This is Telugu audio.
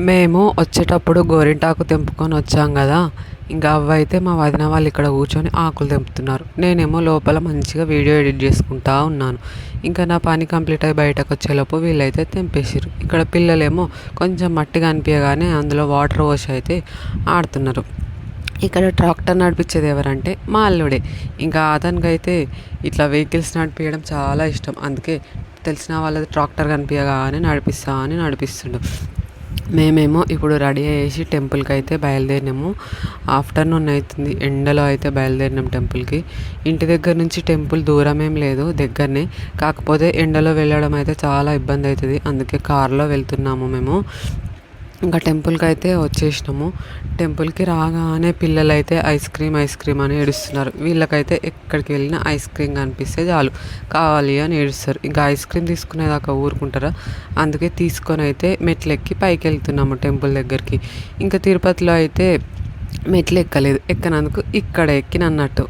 మేము వచ్చేటప్పుడు గోరింటాకు తెంపుకొని వచ్చాం కదా. ఇంకా అవ్వైతే మా వదిన వాళ్ళు ఇక్కడ కూర్చొని ఆకులు తెంపుతున్నారు. నేనేమో లోపల మంచిగా వీడియో ఎడిట్ చేసుకుంటా ఉన్నాను. ఇంకా నా పని కంప్లీట్ అయ్యి బయటకు వచ్చేలోపు వీళ్ళైతే తెంపేసారు. ఇక్కడ పిల్లలేమో కొంచెం మట్టిగా అనిపించగానే అందులో వాటర్ పోసి అయితే ఆడుతున్నారు. ఇక్కడ ట్రాక్టర్ నడిపించేది ఎవరంటే మా అల్లుడే. ఇంకా అతనికైతే ఇట్లా వెహికల్స్ నడిపించడం చాలా ఇష్టం. అందుకే తెలిసిన వాళ్ళది ట్రాక్టర్ కనిపించగానే నడిపిస్తుండు. మేమేమో ఇప్పుడు రెడీ అయ్యేసి టెంపుల్కి అయితే బయలుదేరినాము. ఆఫ్టర్నూన్ అవుతుంది, ఎండలో అయితే బయలుదేరినాం టెంపుల్కి. ఇంటి దగ్గర నుంచి టెంపుల్ దూరం ఏం లేదు, దగ్గరనే. కాకపోతే ఎండలో వెళ్ళడం అయితే చాలా ఇబ్బంది అవుతుంది, అందుకే కార్లో వెళ్తున్నాము మేము. ఇంకా టెంపుల్కి అయితే వచ్చేసినాము. టెంపుల్కి రాగానే పిల్లలు అయితే ఐస్ క్రీమ్ అని ఏడుస్తున్నారు. వీళ్ళకైతే ఎక్కడికి వెళ్ళినా ఐస్ క్రీమ్ కనిపిస్తే చాలు కావాలి అని ఏడుస్తారు. ఇంకా ఐస్ క్రీమ్ తీసుకునేదాకా ఊరుకుంటారా? అందుకే తీసుకొని అయితే మెట్లు ఎక్కి పైకి వెళ్తున్నాము టెంపుల్ దగ్గరికి. ఇంకా తిరుపతిలో అయితే మెట్లు ఎక్కలేదు, ఎక్కనందుకు ఇక్కడ ఎక్కినన్నట్టు.